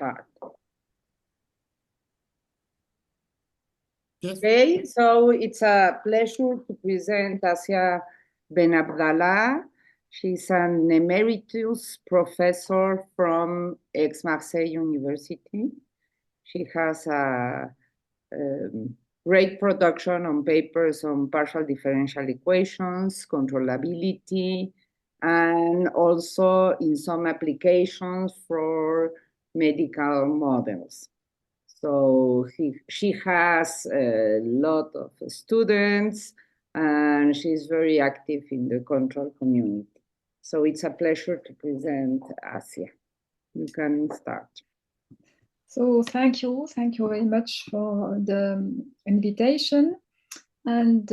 start. Yes. Okay, so it's a pleasure to present Assia Benabdallah. She's an emeritus professor from Aix-Marseille University. She has a great production on papers on partial differential equations, controllability, and also in some applications for medical models. So she has a lot of students, and she's very active in the control community. So it's a pleasure to present Assia. You can start. So thank you very much for the invitation. And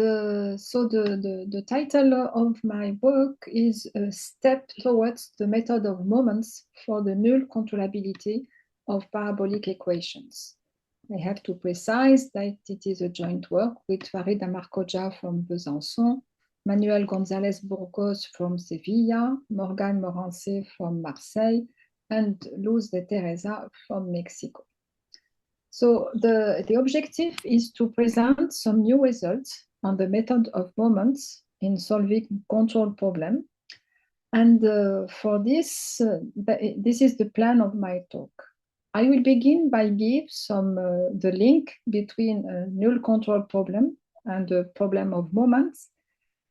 so the title of my work is A Step Towards the Method of Moments for the Null Controllability of Parabolic Equations. I have to precise that it is a joint work with Farida Marcoja from Besançon, Manuel González Burgos from Sevilla, Morgan Morancé from Marseille, and Luz de Teresa from Mexico. So the objective is to present some new results on the method of moments in solving control problem. And for this, this is the plan of my talk. I will begin by giving the link between a null control problem and the problem of moments,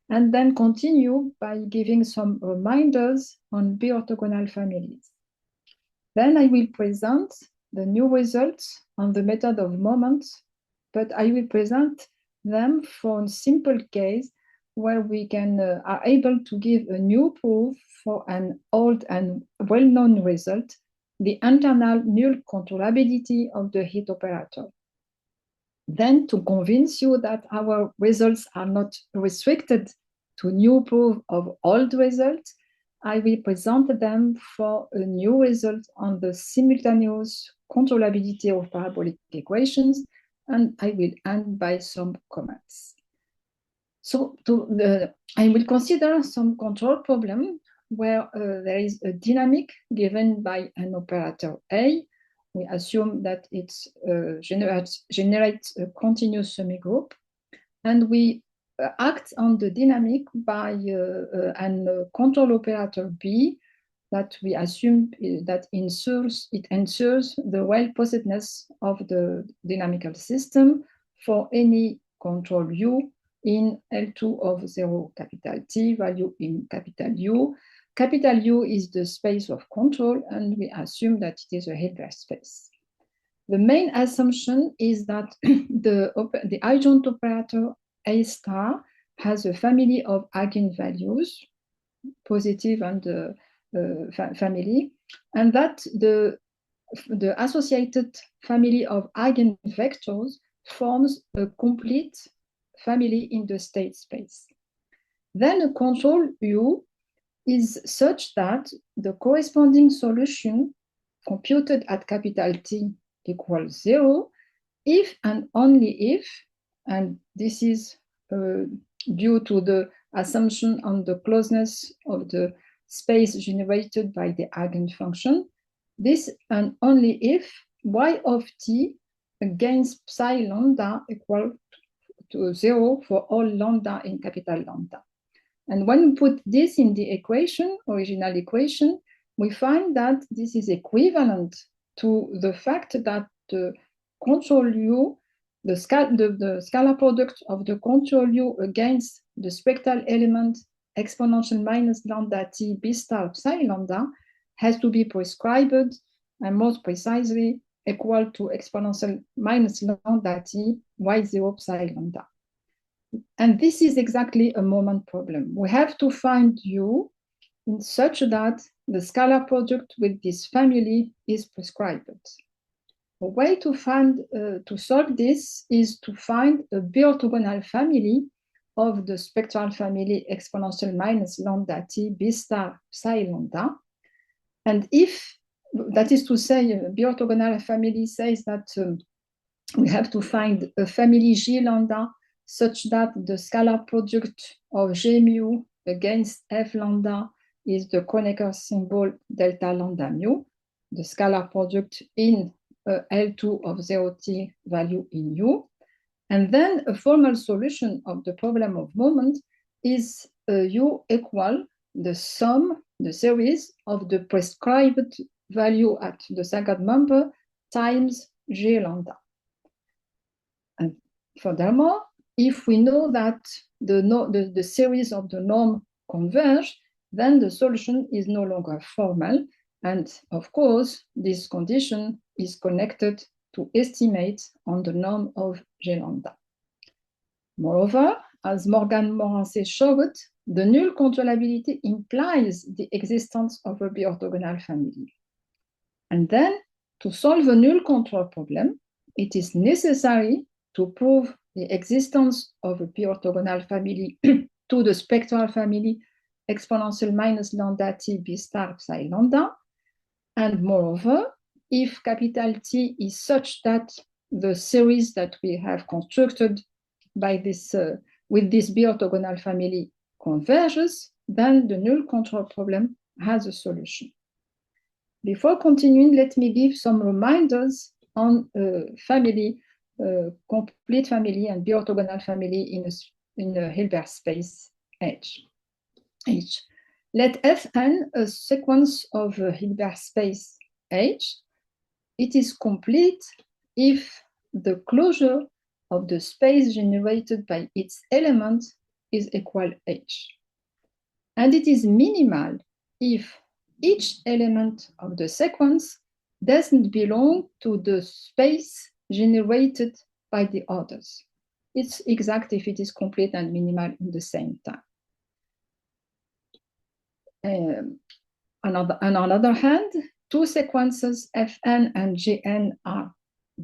and then continue by giving some reminders on B-orthogonal families. Then I will present the new results on the method of moments, but I will present them for a simple case where we are able to give a new proof for an old and well-known result, the internal null controllability of the hit operator. Then, to convince you that our results are not restricted to new proof of old results, I will present them for a new result on the simultaneous controllability of parabolic equations, and I will end by some comments. So I will consider some control problem where there is a dynamic given by an operator A. We assume that it generates a continuous semigroup, and we act on the dynamic by a control operator B that we assume that it ensures the well-posedness of the dynamical system for any control U in L2 of 0 capital T value in capital U. Capital U is the space of control, and we assume that it is a Hilbert space. The main assumption is that the adjoint operator A star has a family of eigenvalues, positive and family, and that the associated family of eigenvectors forms a complete family in the state space. Then a control U is such that the corresponding solution computed at capital T equals 0 if and only if, and this is due to the assumption on the closeness of the space generated by the eigenfunction, this and only if y of t against psi lambda equal to 0 for all lambda in capital lambda. And when we put this in the equation, original equation, we find that this is equivalent to the fact that the control U, the scalar product of the control U against the spectral element exponential minus lambda t b star psi lambda has to be prescribed, and most precisely equal to exponential minus lambda t y0 psi lambda. And this is exactly a moment problem. We have to find U in such that the scalar product with this family is prescribed. A way to solve this is to find a B-orthogonal family of the spectral family exponential minus lambda t b star psi lambda. And if, that is to say, a B-orthogonal family says that we have to find a family G lambda such that the scalar product of G mu against F lambda is the Kronecker symbol delta lambda mu. the scalar product in L2 of 0t value in U. And then a formal solution of the problem of moment is U equal the sum, the series of the prescribed value at the second member times G lambda. And furthermore, if we know that the series of the norm converge, then the solution is no longer formal. And of course, this condition is connected to estimate on the norm of G lambda. Moreover, as Morgan-Morancé showed, the null controllability implies the existence of a B-orthogonal family. And then, to solve a null control problem, it is necessary to prove the existence of a B-orthogonal family to the spectral family exponential minus lambda t b star psi lambda. And moreover, if capital T is such that the series that we have constructed by this, with this B-orthogonal family converges, then the null control problem has a solution. Before continuing, let me give some reminders on family, complete family and B-orthogonal family in a Hilbert space H. Let Fn a sequence of a Hilbert space H. It is complete if the closure of the space generated by its element is equal H. And it is minimal if each element of the sequence doesn't belong to the space generated by the others. It's exact if it is complete and minimal in the same time. On the other hand, two sequences Fn and Gn are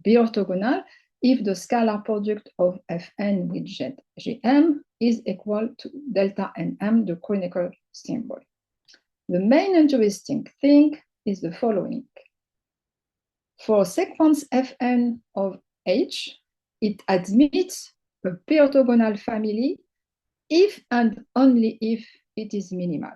B-orthogonal if the scalar product of Fn with Gm is equal to delta Nm, the Kronecker symbol. The main interesting thing is the following. For sequence Fn of H, it admits a B-orthogonal family if and only if it is minimal.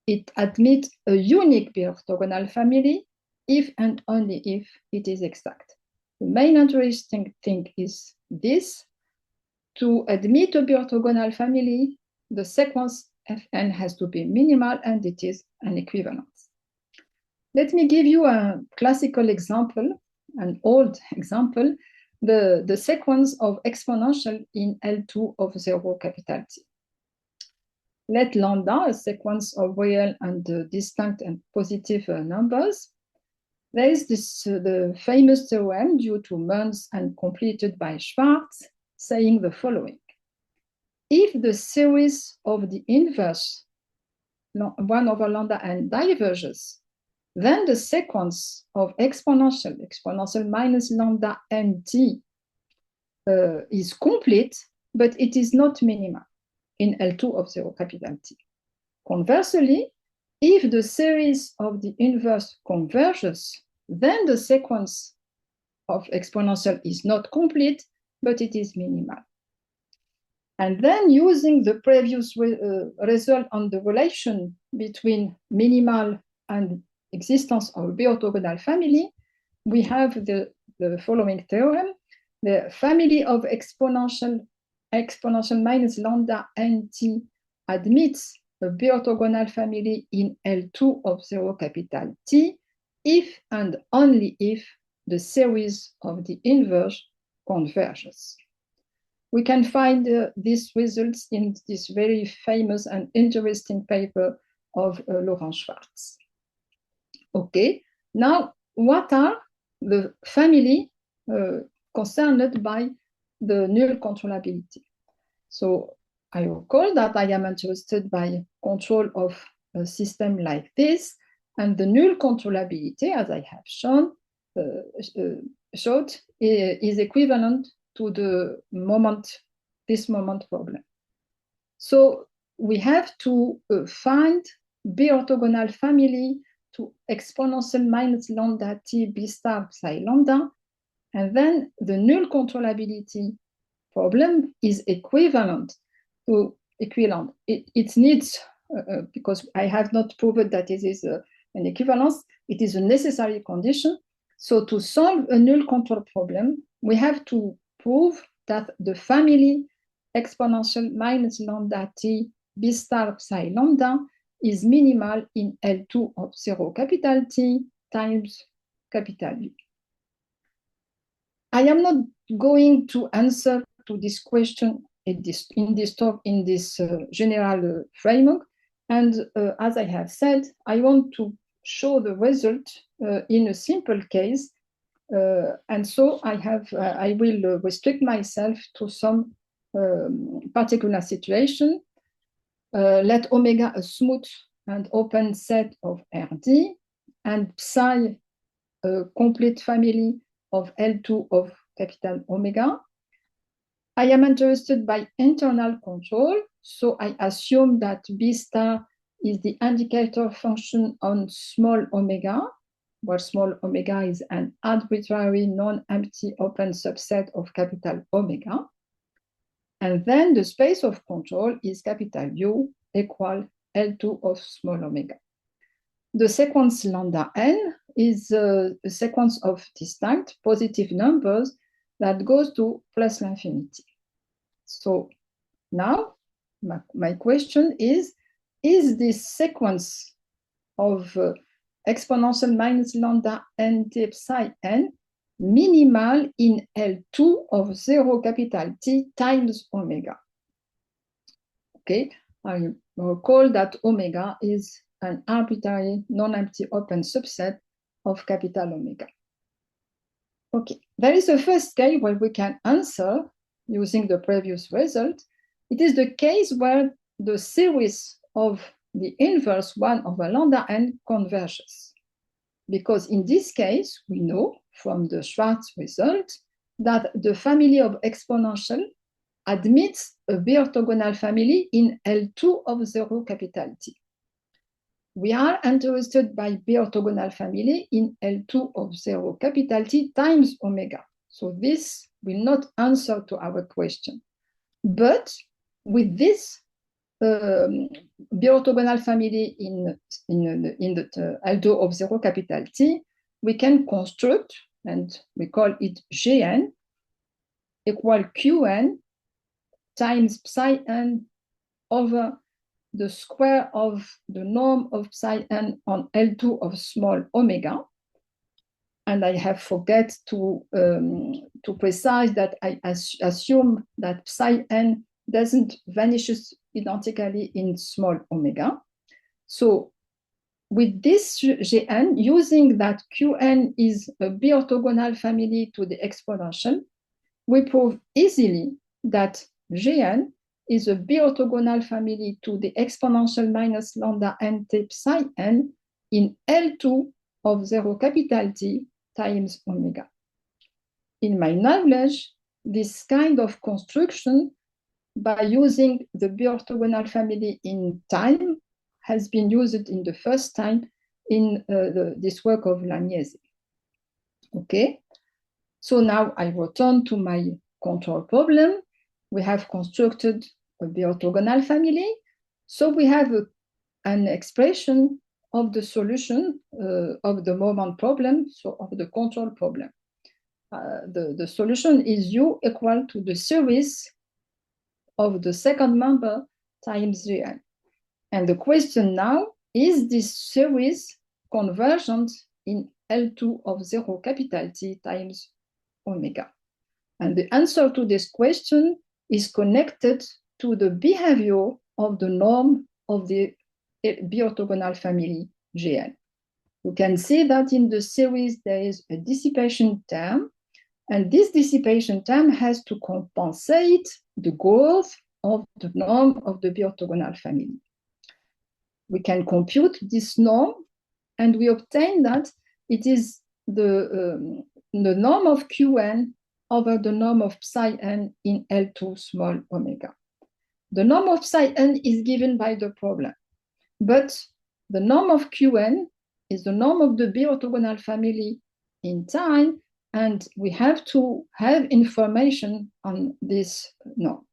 It admits a unique B-orthogonal family if and only if it is exact. The main interesting thing is this. To admit a B-orthogonal family, the sequence Fn has to be minimal and it is an equivalence. Let me give you a classical example, an old example, the sequence of exponential in L2 of 0 capital T. Let lambda, a sequence of real and distinct and positive numbers. There is the famous theorem due to Muntz and completed by Schwarz, saying the following. If the series of the inverse 1 over lambda n diverges, then the sequence of exponential minus lambda nt is complete, but it is not minimal in L2 of 0 capital T. Conversely, if the series of the inverse converges, then the sequence of exponential is not complete, but it is minimal. And then using the previous result on the relation between minimal and existence of B-orthogonal family, we have the following theorem. The family of exponential minus lambda nt admits a B-orthogonal family in L2 of 0 capital T if and only if the series of the inverse converges. We can find these results in this very famous and interesting paper of Laurent Schwarz. Okay, now what are the family concerned by the null controllability? So I recall that I am interested by control of a system like this, and the null controllability, as I have showed, is equivalent to the this moment problem. So we have to find B-orthogonal family to exponential minus lambda t b star psi lambda, and then the null controllability problem is equivalent to It needs, because I have not proven that it is an equivalence, it is a necessary condition. So to solve a null control problem, we have to prove that the family exponential minus lambda t b star psi lambda is minimal in L2 of 0 capital T times capital U. I am not going to answer to this question in this talk in this general framework. And as I have said, I want to show the result in a simple case. And so I will restrict myself to some particular situation. Let omega a smooth and open set of Rd, and psi a complete family of L2 of capital omega. I am interested by internal control, so I assume that B star is the indicator function on small omega, where small omega is an arbitrary non-empty open subset of capital omega. And then the space of control is capital U equal L2 of small omega. The sequence lambda n is a sequence of distinct positive numbers that goes to plus infinity. So now my question is this sequence of exponential minus lambda n t psi n minimal in L2 of 0 capital T times omega? Okay, I recall that omega is an arbitrary non-empty open subset of capital omega. Okay, there is a first case where we can answer using the previous result. It is the case where the series of the inverse 1 over lambda n converges. Because in this case, we know from the Schwarz result that the family of exponential admits a B-orthogonal family in L2 of 0 capital T. We are interested by B-orthogonal family in L2 of 0 capital T times omega. So this will not answer to our question. But with this B-orthogonal family in the L2 of 0 capital T, we can construct, and we call it Gn, equal Qn times psi n over the square of the norm of psi n on L2 of small omega. And I have forget to precise that I assume that psi n doesn't vanishes identically in small omega. So with this Gn, using that Qn is a B-orthogonal family to the exponential, we prove easily that Gn is a B-orthogonal family to the exponential minus lambda n t psi n in L2 of 0 capital T times omega. In my knowledge, this kind of construction by using the B-orthogonal family in time has been used in the first time in this work of Laniese. Okay, so now I return to my control problem. We have constructed a B-orthogonal family. So we have an expression of the solution of the moment problem, so of the control problem. The solution is U equal to the series of the second member times Gn. And the question now, is this series convergent in L2 of 0 capital T times omega? And the answer to this question is connected to the behavior of the norm of the B-orthogonal family Gn. You can see that in the series there is a dissipation term, and this dissipation term has to compensate the growth of the norm of the B-orthogonal family. We can compute this norm, and we obtain that it is the norm of Qn over the norm of psi n in L2 small omega. The norm of psi n is given by the problem, but the norm of Qn is the norm of the B-orthogonal family in time, and we have to have information on this norm.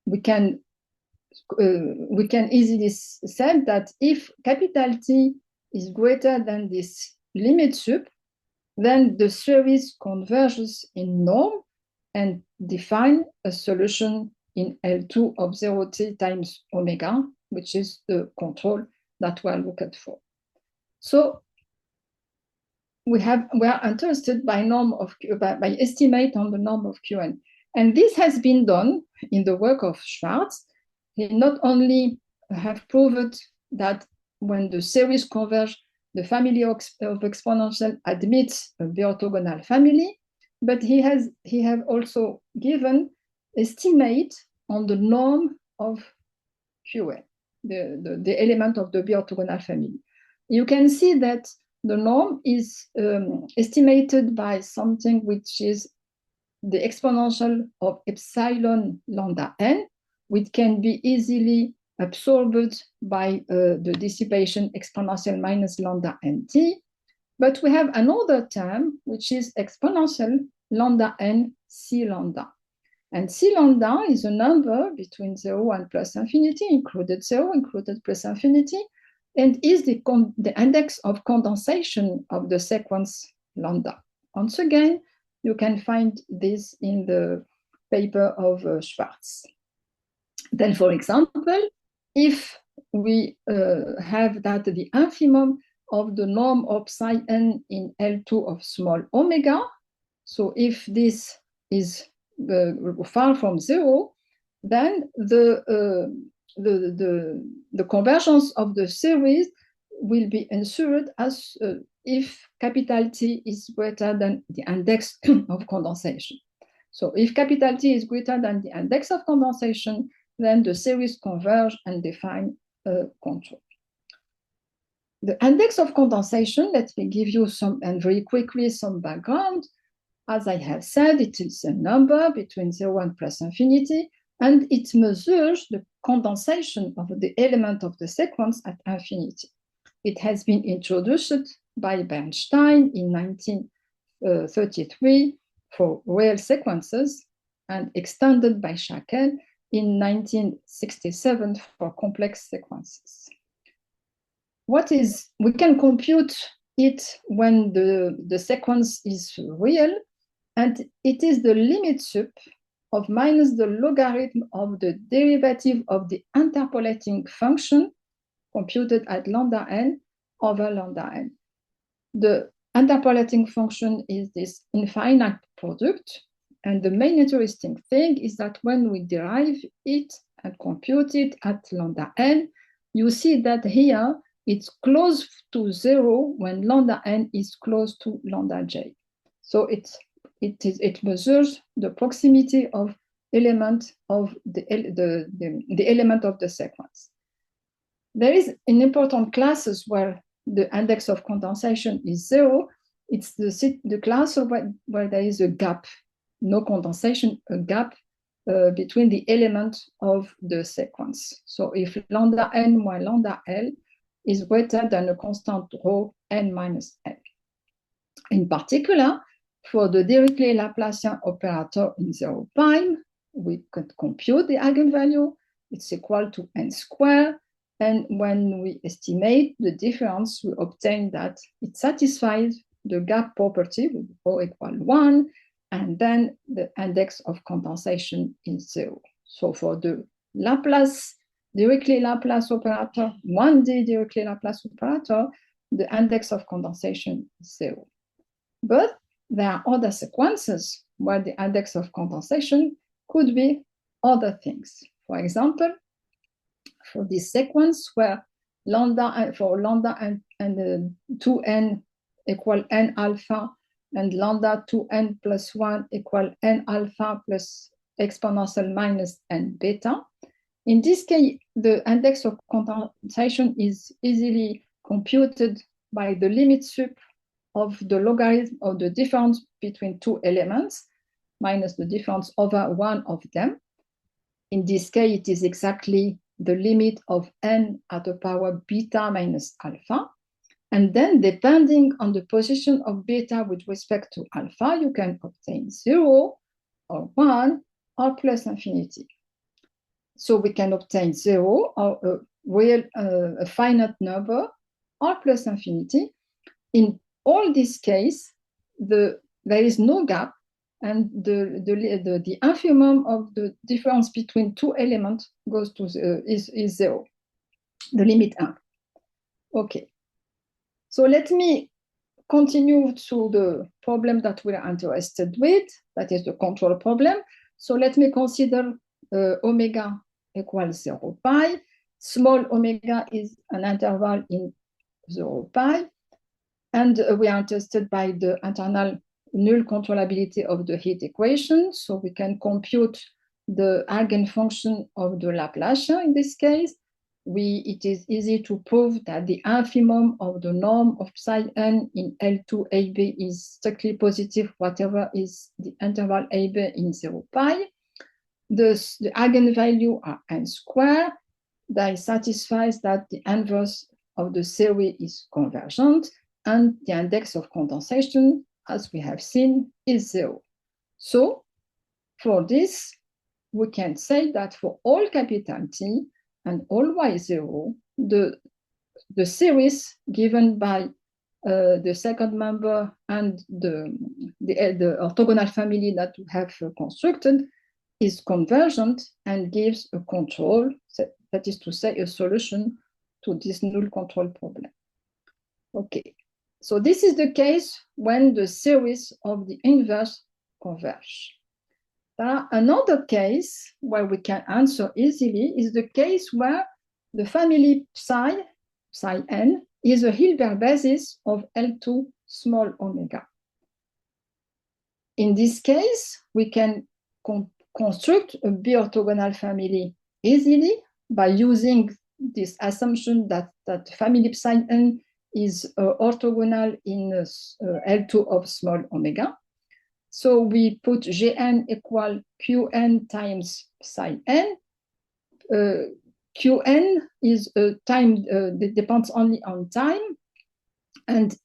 We can easily say that if capital T is greater than this limit sup, then the series converges in norm and define a solution in L2 of 0t times omega, which is the control that we are looking for. So we are interested by by estimate on the norm of Qn. And this has been done in the work of Schwarz. He not only have proved that when the series converge, the family of exponential admits a B-orthogonal family, but he have also given estimate on the norm of Qn, the element of the B-orthogonal family. You can see that the norm is estimated by something which is the exponential of epsilon lambda n, which can be easily absorbed by the dissipation exponential minus lambda nt. But we have another term, which is exponential lambda n c lambda. And c lambda is a number between 0 and plus infinity, included 0, included plus infinity, and is the index of condensation of the sequence lambda. Once again, you can find this in the paper of Schwarz. Then, for example, if we have that the infimum of the norm of psi n in L2 of small omega, so if this is far from 0, then the convergence of the series will be ensured as if capital T is greater than the index of condensation. So if capital T is greater than the index of condensation, then the series converge and define a control. The index of condensation, let me give you some, and very quickly, some background. As I have said, it is a number between 0 and plus infinity, and it measures the condensation of the element of the sequence at infinity. It has been introduced by Bernstein in 1933 for real sequences and extended by Shackle in 1967 for complex sequences. We can compute it when the sequence is real, and it is the limit sup of minus the logarithm of the derivative of the interpolating function computed at lambda n over lambda n. The interpolating function is this infinite product, and the main interesting thing is that when we derive it and compute it at lambda n, you see that here it's close to 0 when lambda n is close to lambda j. So it measures the proximity of element of the element of the sequence. There is an important classes where the index of condensation is 0. It's the class where there is a gap, no condensation, a gap between the element of the sequence. So if lambda n more lambda l is greater than a constant rho n minus n. In particular, for the Dirichlet Laplacian operator in 0 prime, we could compute the eigenvalue. It's equal to n squared. And when we estimate the difference, we obtain that it satisfies the gap property with rho equal 1, and then the index of condensation is 0. So for the Laplace, Dirichlet Laplace operator, 1D Dirichlet Laplace operator, the index of condensation is 0. But there are other sequences where the index of condensation could be other things. For example, for this sequence where lambda and 2n equal n alpha and lambda 2n plus 1 equal n alpha plus exponential minus n beta. In this case, the index of condensation is easily computed by the limit sup of the logarithm of the difference between two elements minus the difference over one of them. In this case, it is exactly the limit of n at the power beta minus alpha. And then depending on the position of beta with respect to alpha, you can obtain 0 or 1 or plus infinity. So we can obtain 0 or a finite number, R plus infinity. In all this case, there is no gap, and the infimum of the difference between two elements goes to is 0, the limit 1. Okay. So let me continue to the problem that we are interested with, that is the control problem. So let me consider omega equals 0 pi. Small omega is an interval in 0 pi. And we are interested by the internal null controllability of the heat equation. So we can compute the eigenfunction of the Laplacian in this case. It is easy to prove that the infimum of the norm of psi n in L2 AB is strictly positive, whatever is the interval AB in 0 pi. The eigenvalue are n squared. That satisfies that the inverse of the series is convergent, and the index of condensation, as we have seen, is 0. So for this, we can say that for all capital T and all y0, the series given by the second member and the orthogonal family that we have constructed is convergent and gives a control, that is to say, a solution to this null control problem. Okay, so this is the case when the series of the inverse converge. Another case where we can answer easily is the case where the family psi n, is a Hilbert basis of L2 small omega. In this case, we can construct a b-orthogonal family easily by using this assumption that family psi n is orthogonal in L2 of small omega. So we put Gn equal Qn times psi n. Qn is time, depends only on time. And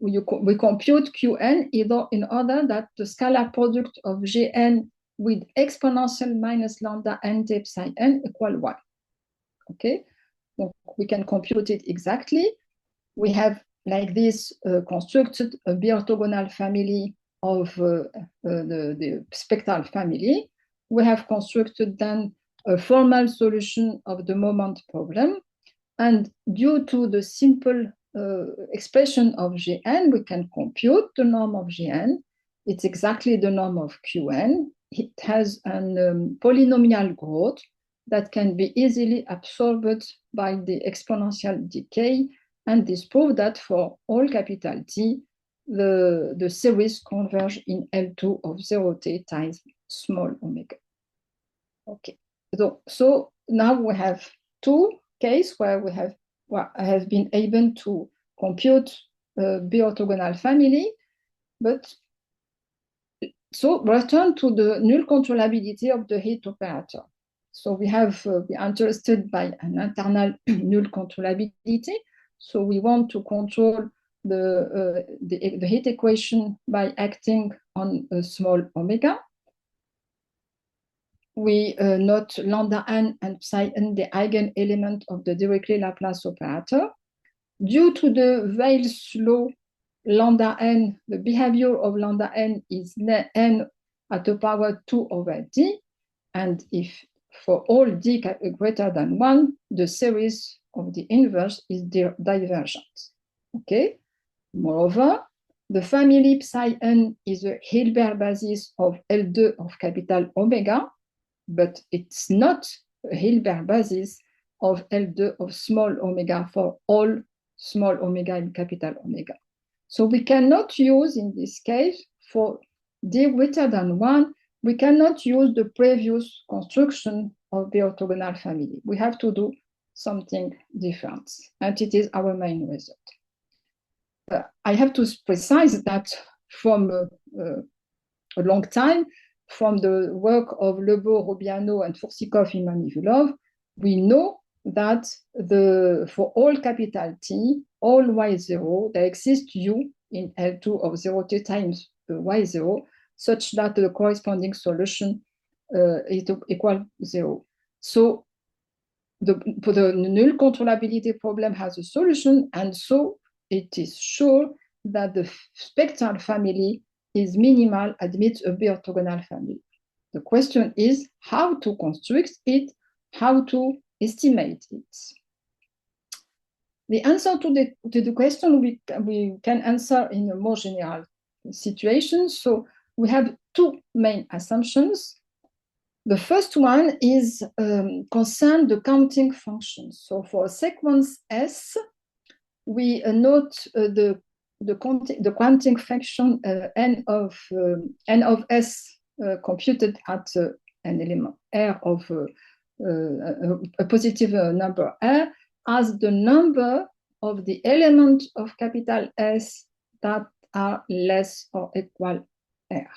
we compute Qn in order that the scalar product of Gn with exponential minus lambda n t psi n equal 1. Okay, so we can compute it exactly. We have, like this, constructed a b-orthogonal family of the spectral family. We have constructed then a formal solution of the moment problem. And due to the simple expression of Gn, we can compute the norm of Gn. It's exactly the norm of Qn. It has a polynomial growth that can be easily absorbed by the exponential decay. And this proves that for all capital T, the series converge in L2 of 0t times small omega. Okay, so now we have two cases where we have been able to compute a b-orthogonal family, but so return to the null controllability of the heat operator. So we are interested by an internal null controllability. So we want to control the heat equation by acting on a small omega. We note lambda n and psi n, the eigenelement of the Dirichlet Laplace operator. Due to the Weyls law, lambda n, the behavior of lambda n is n at the power 2 over d. And if for all d greater than 1, the series of the inverse is divergent. Okay. Moreover, the family psi n is a Hilbert basis of L2 of capital omega, but it's not a Hilbert basis of L2 of small omega for all small omega and capital omega. So we cannot use, in this case, for d greater than 1, we cannot use the previous construction of the orthogonal family. We have to do something different, and it is our main result. I have to precise that from a long time, from the work of Lebeau, Robiano, and Fursikov, Imanivulov, we know that for all capital T, all y0, there exists u in L2 of 0t times y0, such that the corresponding solution is equal 0. So the null controllability problem has a solution, and so it is sure that the spectral family is minimal, admits a B-orthogonal family. The question is how to construct it, how to estimate it. The answer to the question we can answer in a more general situation. So we have two main assumptions. The first one is concern the counting function. So for a sequence S, we note the counting function n of S computed at an element R of a positive number R as the number of the element of capital S that are less or equal R.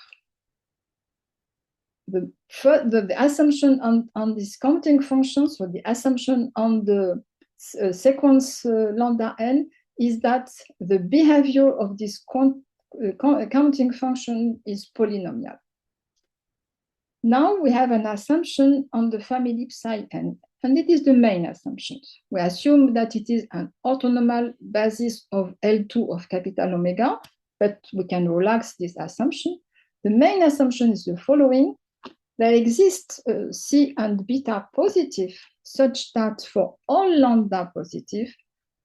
The assumption on this counting function, so the assumption on the sequence lambda n, is that the behavior of this counting function is polynomial. Now we have an assumption on the family psi n, and it is the main assumption. We assume that it is an orthonormal basis of L2 of capital omega, but we can relax this assumption. The main assumption is the following. There exists C and beta positive such that for all lambda positive,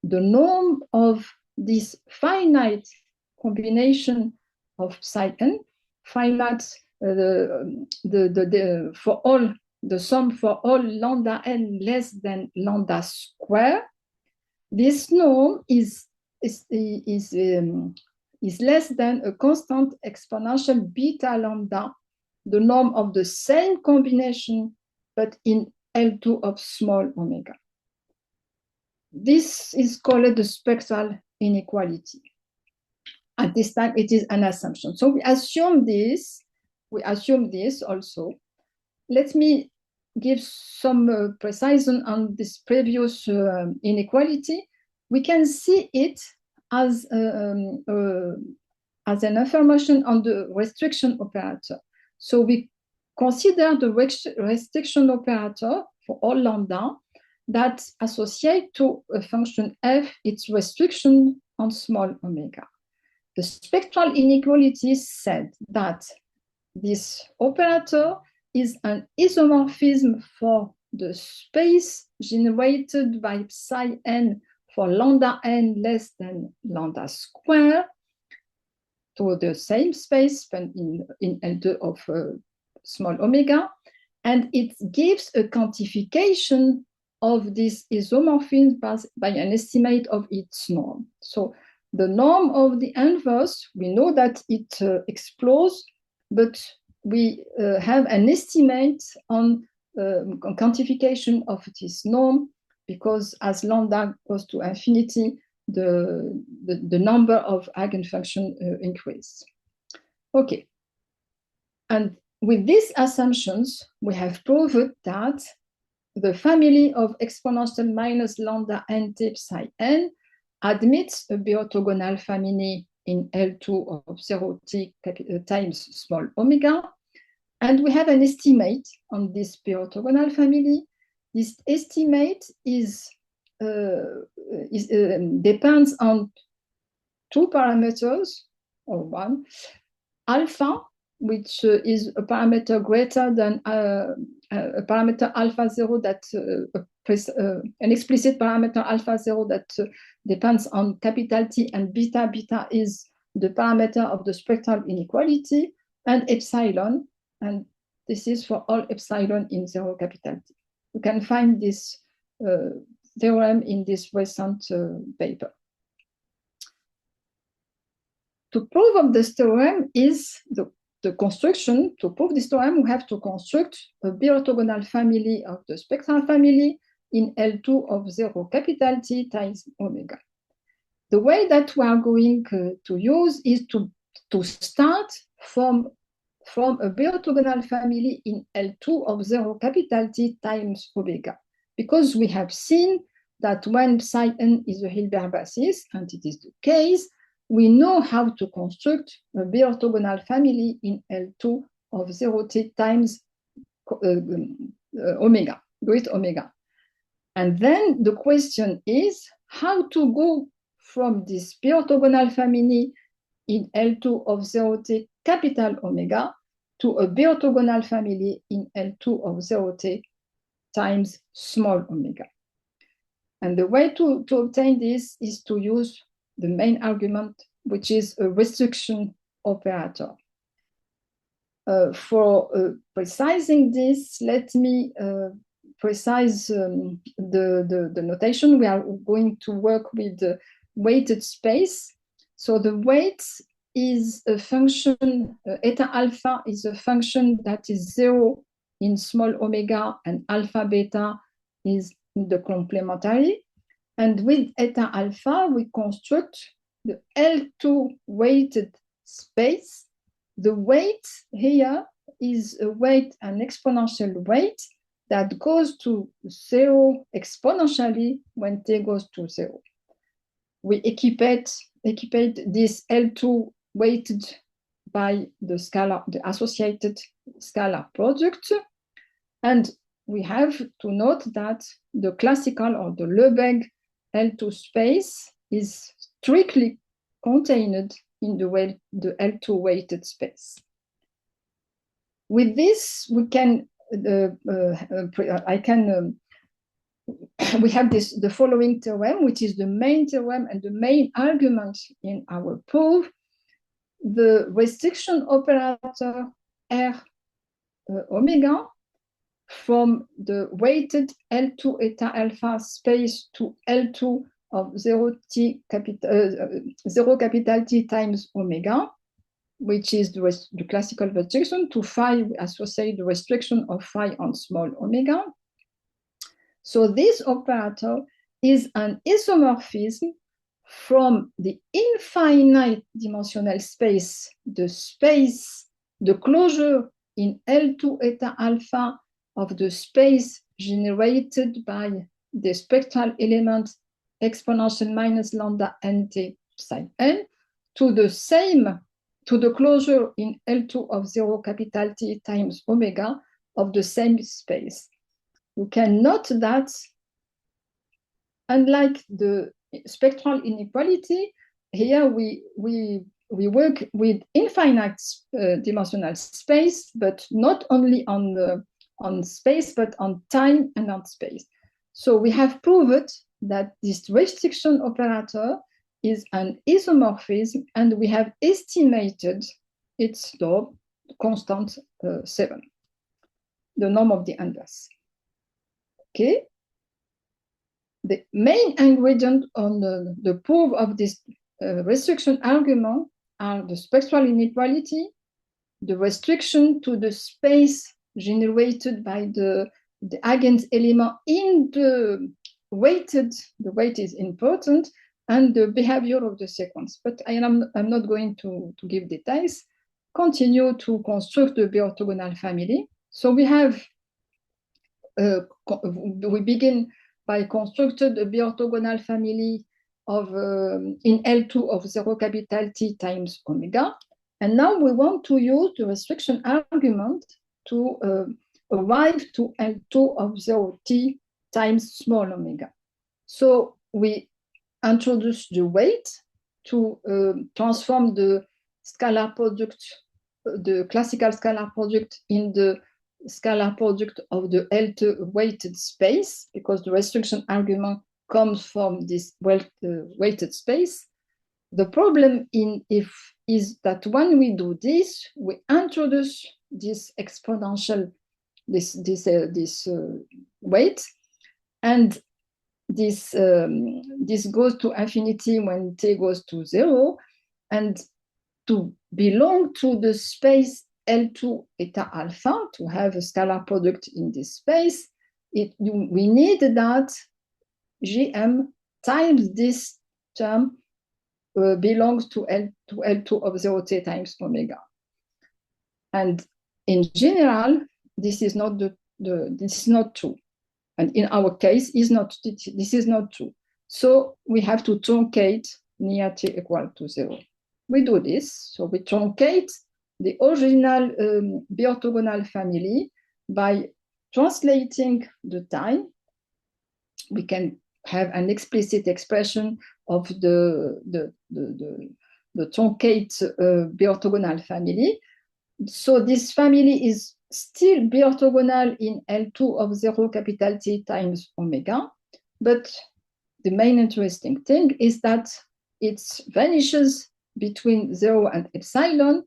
the norm of this finite combination of psi n, finite the sum for all lambda n less than lambda square, this norm is less than a constant exponential beta lambda, the norm of the same combination, but in L2 of small omega. This is called the spectral inequality. At this time, it is an assumption. So we assume this also. Let me give some precision on this previous inequality. We can see it as an affirmation on the restriction operator. So we consider the restriction operator for all lambda that associate to a function f its restriction on small omega. The spectral inequality said that this operator is an isomorphism for the space generated by psi n for lambda n less than lambda square to the same space in L2 of small omega, and it gives a quantification of this isomorphism by an estimate of its norm. So the norm of the inverse, we know that it explodes, but we have an estimate on quantification of this norm, because as lambda goes to infinity, the number of eigenfunction increase. Okay, and with these assumptions, we have proved that the family of exponential minus lambda n times psi n admits a B-orthogonal family in L2 of 0t times small omega, and we have an estimate on this B-orthogonal family. This estimate depends on two parameters, or one, alpha, which is a parameter greater than a parameter alpha 0 that an explicit parameter alpha 0 that depends on capital T, and beta. Beta is the parameter of the spectral inequality, and epsilon, and this is for all epsilon in 0 capital T. You can find this theorem in this recent paper. To prove of this theorem is the construction. To prove this theorem, we have to construct a B-orthogonal family of the spectral family in L2 of 0 capital T times omega. The way that we are going to use is to start from a B-orthogonal family in L2 of 0 capital T times omega, because we have seen that when psi n is a Hilbert basis, and it is the case, we know how to construct a B-orthogonal family in L2 of 0t times omega, great omega. And then the question is how to go from this b-orthogonal family in L2 of 0t capital omega to a b-orthogonal family in L2 of 0t times small omega. And the way to obtain this is to use the main argument, which is a restriction operator. For precising this, let me precise the notation. We are going to work with the weighted space. So the weight is a function, eta alpha is a function that is 0 in small omega, and alpha beta is in the complementary. And with eta alpha, we construct the L2 weighted space. The weight here is a weight, an exponential weight that goes to 0 exponentially when t goes to 0. We equipate this L2 weighted by the associated scalar product. And we have to note that the classical or the Lebesgue L2 space is strictly contained in the L2 weighted space. With this, we can we have the following theorem, which is the main theorem and the main argument in our proof. The restriction operator R omega from the weighted L2 eta alpha space to L2 of 0 capital T times omega, which is the classical restriction. To phi, we associate the restriction of phi on small omega. So this operator is an isomorphism from the infinite dimensional space, the closure in L2 eta alpha of the space generated by the spectral element exponential minus lambda nt psi n to the closure in L2 of 0 capital T times omega of the same space. You can note that unlike the spectral inequality, here we work with infinite dimensional space, but not only on space, but on time and on space. So we have proved that this restriction operator is an isomorphism, and we have estimated its norm, constant 7, the norm of the inverse. Okay. The main ingredient on the proof of this restriction argument are the spectral inequality, the restriction to the space generated by the eigen's element in the weight is important, and the behavior of the sequence. But I'm not going to give details. Continue to construct the b-orthogonal family. So we have, we begin by constructed a b-orthogonal family of in L2 of 0 capital T times omega. And now we want to use the restriction argument to arrive to L2 of 0t times small omega. So we introduce the weight to transform the scalar product, the classical scalar product, in the scalar product of the L2 weighted space, because the restriction argument comes from this weighted space. The problem is that when we do this, we introduce this exponential, this weight, and this goes to infinity when t goes to 0, and to belong to the space L2 eta alpha, to have a scalar product in this space, we need that Gm times this term belongs to L2 of 0t times omega. And in general, this is not this is not true. And in our case, this is not true. So we have to truncate near t equal to 0. We do this. So we truncate the original b-orthogonal family by translating the time we can have an explicit expression of the truncate B-orthogonal family. So this family is still B-orthogonal in L2 of 0 capital T times omega, but the main interesting thing is that it vanishes between 0 and epsilon.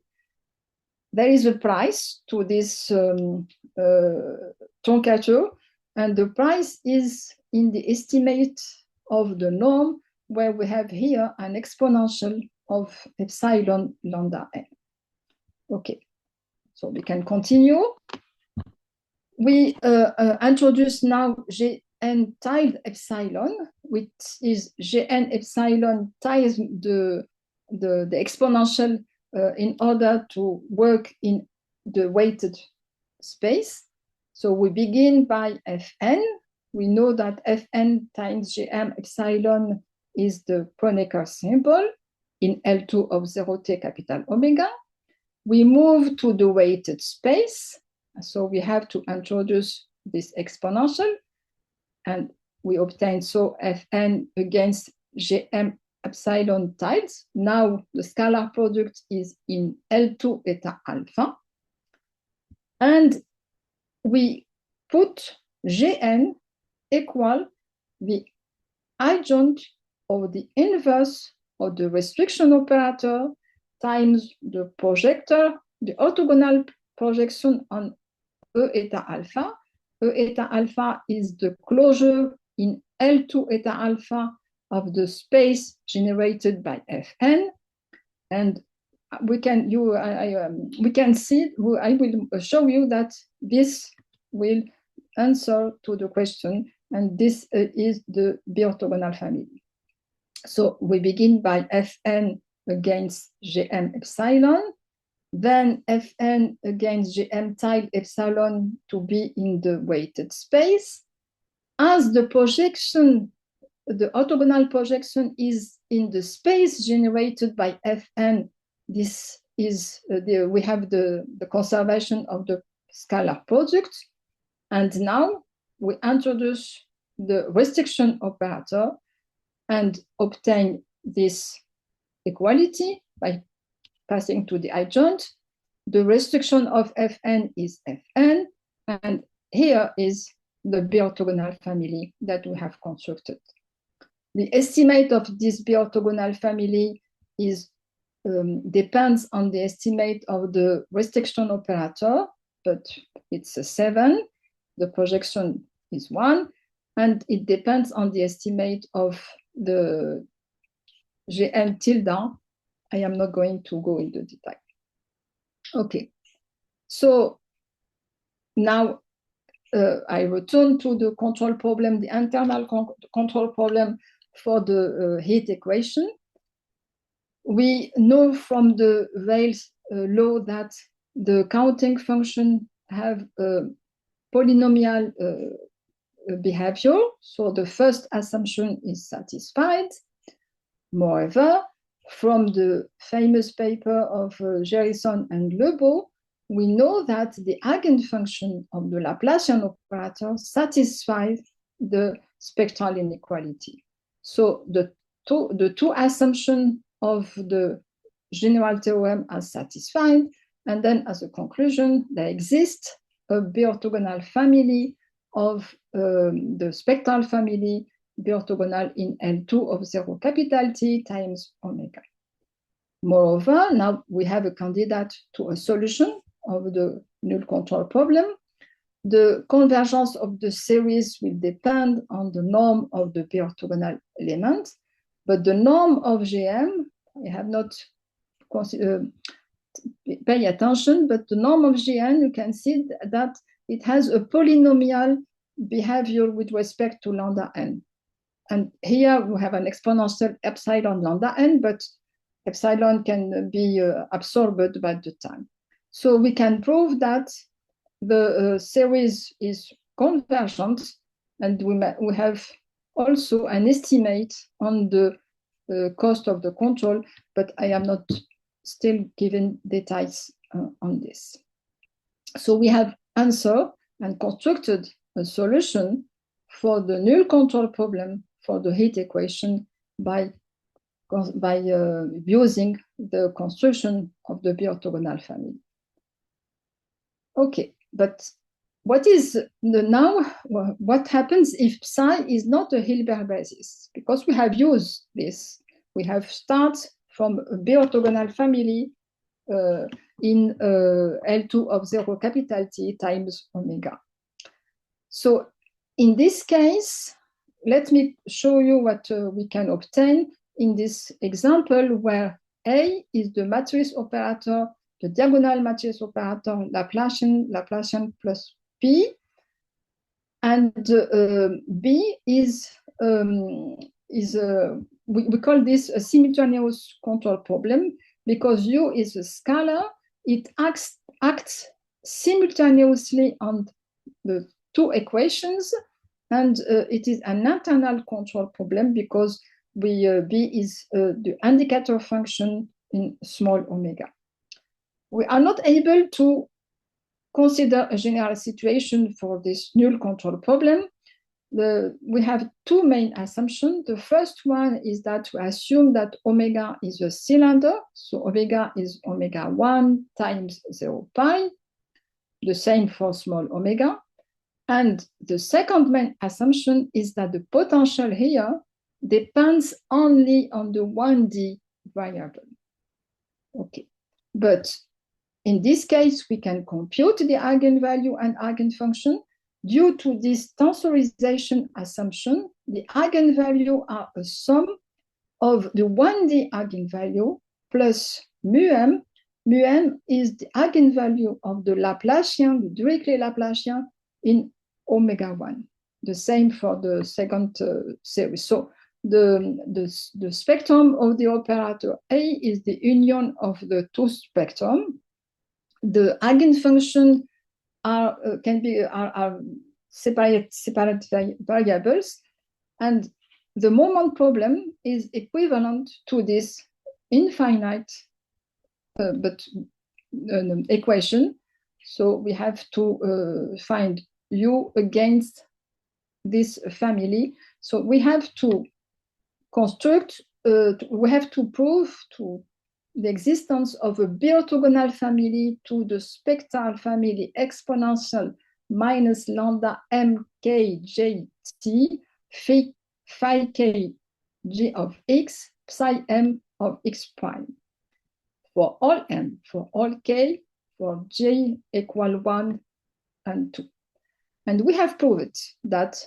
There is a price to this truncature, and the price is in the estimate of the norm, where we have here an exponential of epsilon lambda n. Okay, so we can continue. We introduce now Gn tilde epsilon, which is Gn epsilon times the exponential in order to work in the weighted space. So we begin by Fn. We know that Fn times Gm epsilon is the Kronecker symbol in L2 of 0t capital omega. We move to the weighted space. So we have to introduce this exponential, and we obtain so Fn against Gm epsilon tildes. Now the scalar product is in L2 eta alpha. And we put Gn equal the adjoint of the inverse of the restriction operator times the projector, the orthogonal projection on E eta alpha. E eta alpha is the closure in L2 eta alpha of the space generated by Fn, and we can see. I will show you that this will answer to the question, and this is the B-orthogonal family. So we begin by Fn against Gm epsilon, then Fn against Gm tilde epsilon to be in the weighted space. As the projection, the orthogonal projection is in the space generated by Fn, this is we have the conservation of the scalar product. And now we introduce the restriction operator and obtain this equality by passing to the adjoint. The restriction of Fn is Fn, and here is the B-orthogonal family that we have constructed. The estimate of this B-orthogonal family is depends on the estimate of the restriction operator, but it's a 7. The projection is 1, and it depends on the estimate of the Gn tilde. I am not going to go into detail. Okay, so now I return to the control problem, the internal control problem for the heat equation. We know from the Wales law that the counting function have a polynomial behavior, so the first assumption is satisfied. Moreover, from the famous paper of Gerison and Lebeau, we know that the eigenfunction of the Laplacian operator satisfies the spectral inequality. So the two assumptions of the general theorem are satisfied, and then as a conclusion, there exists a B-orthogonal family of the spectral family B-orthogonal in L2 of 0 capital T times omega. Moreover, now we have a candidate to a solution of the null control problem. The convergence of the series will depend on the norm of the B-orthogonal element, but the norm of Gm, I have not pay attention, but the norm of Gn, you can see that it has a polynomial behavior with respect to lambda n. And here we have an exponential epsilon lambda n, but epsilon can be absorbed by the time. So we can prove that the series is convergent, and we have also an estimate on the cost of the control, but I am not still given details on this. So we have answered and constructed a solution for the null control problem for the heat equation by using the construction of the B-orthogonal family. Okay, but what happens if psi is not a Hilbert basis? Because we have used this. We have started from a B-orthogonal family in L2 of 0 capital T times omega. So in this case, let me show you what we can obtain in this example where A is the matrix operator, the diagonal matrix operator, Laplacian plus P, and B is we call this a simultaneous control problem because U is a scalar. It acts simultaneously on the two equations, and it is an internal control problem because B is the indicator function in small omega. We are not able to consider a general situation for this null control problem. We have two main assumptions. The first one is that we assume that omega is a cylinder. So omega is omega 1 times 0 pi, the same for small omega. And the second main assumption is that the potential here depends only on the 1D variable. Okay, but in this case, we can compute the eigenvalue and eigenfunction. Due to this tensorization assumption, the eigenvalue are a sum of the 1D eigenvalue plus mu m. Mu m is the eigenvalue of the Laplacian, the Dirichlet Laplacian in omega 1. The same for the second series. So the spectrum of the operator A is the union of the two spectrum. The eigenfunction are separate variables, and the moment problem is equivalent to this infinite equation. So we have to find U against this family. So we have to construct, we have to prove to the existence of a B-orthogonal family to the spectral family exponential minus lambda mkjt phi k g of x psi m of x prime for all m, for all k, for j equal 1 and 2. And we have proved that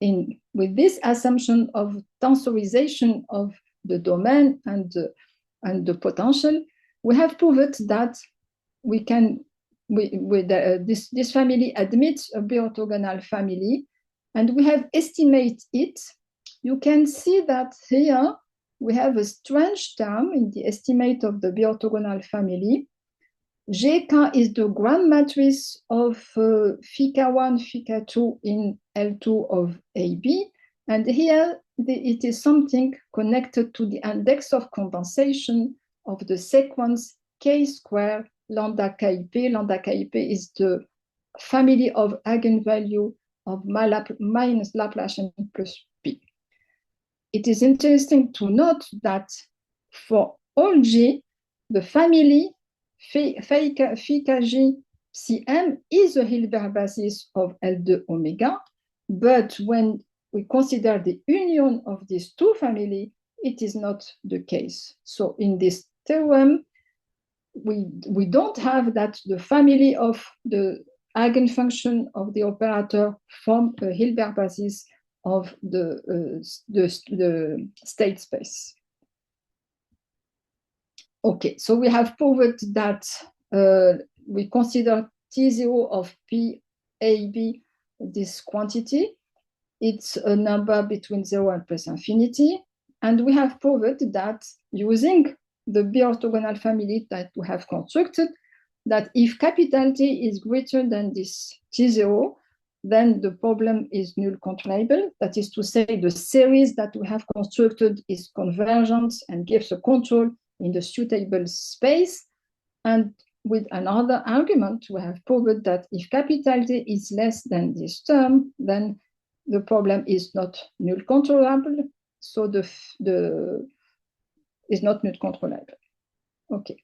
with this assumption of tensorization of the domain and the potential, we have proved that we can, this family admits a B-orthogonal family, and we have estimated it. You can see that here we have a strange term in the estimate of the B-orthogonal family. Gk is the grand matrix of phi k1, phi k2 in L2 of AB, and here it is something connected to the index of condensation of the sequence k square lambda kip. Lambda kip is the family of eigenvalue of minus Laplacian plus p. It is interesting to note that for all G, the family phi kg Cm is a Hilbert basis of L2 omega, but when we consider the union of these two families, it is not the case. So in this theorem, we don't have that the family of the eigenfunction of the operator form a Hilbert basis of the state space. Okay, so we have proved that we consider T0 of P, A, B, this quantity. It's a number between 0 and plus infinity. And we have proved that using the B-orthogonal family that we have constructed, that if capital T is greater than this T0, then the problem is null controllable. That is to say, the series that we have constructed is convergent and gives a control in the suitable space. And with another argument, we have proved that if capital T is less than this term, then the problem is not null controllable, so the is not null controllable. Okay.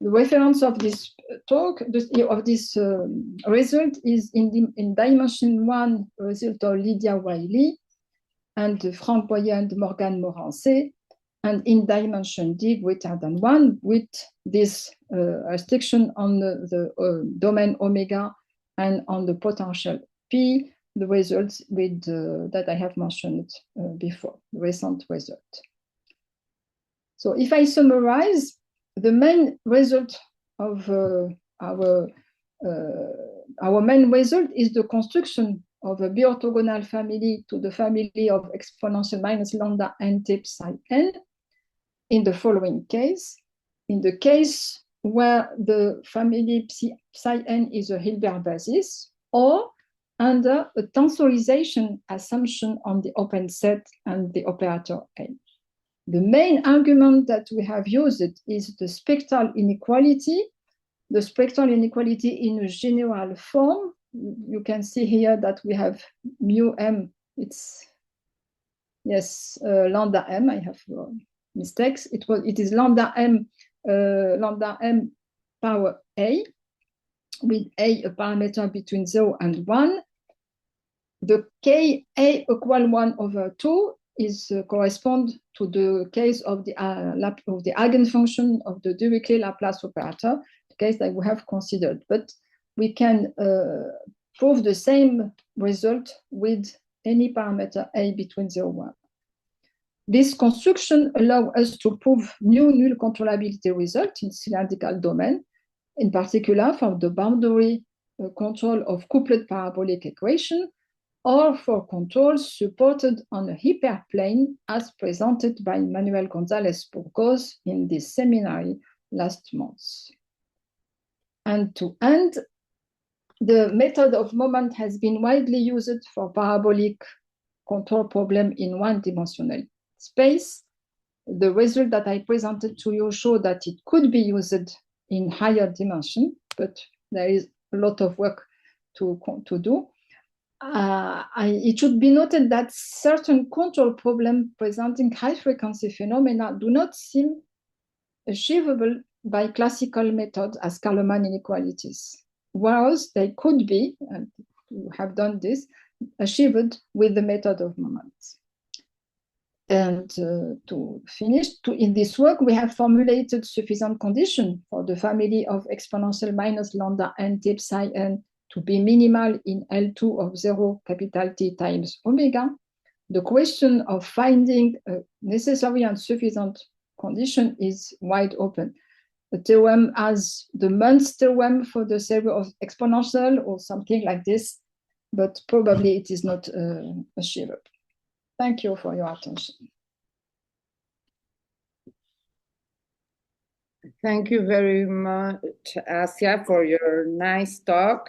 The reference of this talk, of this result, is in dimension 1 result of Lydia Wiley and Frank Boyer and Morgan Morancé, and in dimension D greater than 1 with this restriction on the domain omega and on the potential P, the results with that I have mentioned before, the recent result. So if I summarize, the main result of our main result is the construction of a bi-orthogonal family to the family of exponential minus lambda n times psi n in the following case. In the case where the family psi n is a Hilbert basis, or under a tensorization assumption on the open set and the operator n. The main argument that we have used is the spectral inequality. The spectral inequality in a general form. You can see here that we have mu m. It's lambda m. I have mistakes. It is lambda m power a, with a parameter between 0 and 1. The k a equal 1/2 is correspond to the case of the eigenfunction of the Dirichlet Laplace operator, the case that we have considered. But we can prove the same result with any parameter a between 0 and 1. This construction allows us to prove new null controllability result in cylindrical domain, in particular for the boundary control of coupled parabolic equation, or for controls supported on a hyperplane as presented by Manuel González-Burgos in this seminary last month. And to end, the method of moment has been widely used for parabolic control problem in one-dimensional space. The result that I presented to you show that it could be used in higher dimension, but there is a lot of work to do. It should be noted that certain control problems presenting high-frequency phenomena do not seem achievable by classical methods as Kalman inequalities, whereas they could be, and we have done this, achieved with the method of moments. And to finish, in this work, we have formulated sufficient conditions for the family of exponential minus lambda n times psi n to be minimal in L2 of 0 capital T times omega. The question of finding a necessary and sufficient condition is wide open. The theorem as the Muntz theorem for the series of exponential or something like this, but probably it is not achievable. Thank you for your attention. Thank you very much, Assia, for your nice talk.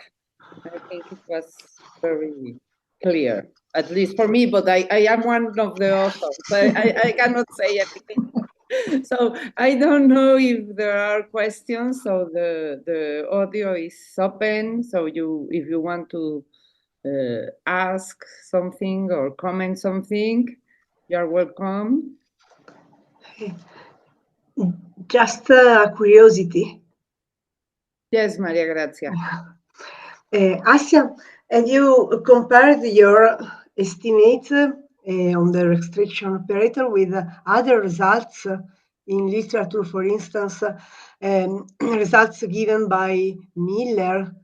I think it was very clear, at least for me, but I am one of the authors. I cannot say anything. So I don't know if there are questions. So the audio is open. So if you want to ask something or comment something, you are welcome. Just a curiosity. Yes, Maria Grazia. Assia, have you compared your estimate on the restriction operator with other results in literature, for instance, results given by Miller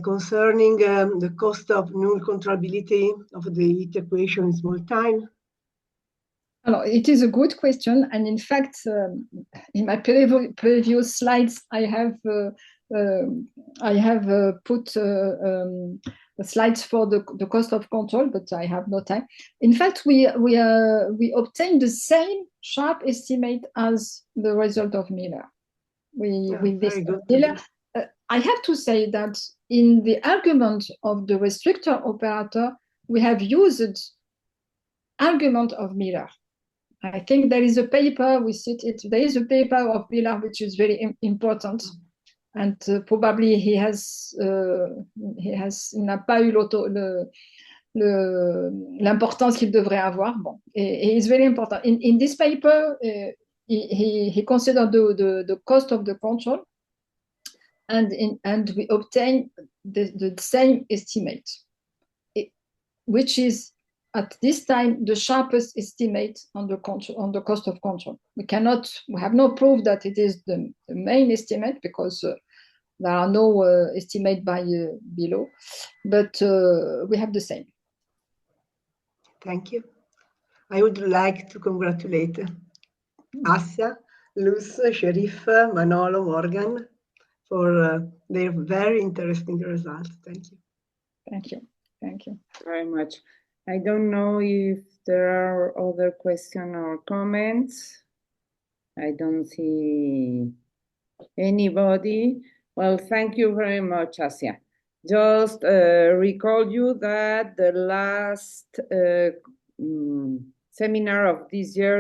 concerning the cost of null controllability of the heat equation in small time? It is a good question, and in fact, in my previous slides, I have put slides for the cost of control, but I have no time. In fact, we obtained the same sharp estimate as the result of Miller. With this Miller, I have to say that in the argument of the restrictor operator, we have used argument of Miller. I think there is a paper there is a paper of Miller which is very important, and probably il n'a pas eu l'importance qu'il devrait avoir. Bon, et it's very important. In this paper, he considered the cost of the control, and we obtain the same estimate, which is at this time the sharpest estimate on the cost of control. We have no proof that it is the main estimate, because there are no estimate by below, but we have the same. Thank you. I would like to congratulate Assia, Luz, Sherif, Manolo, Morgan for their very interesting results. Thank you. Thank you. Thank you very much. I don't know if there are other questions or comments. I don't see anybody. Well, thank you very much, Assia. Just recall you that the last seminar of this year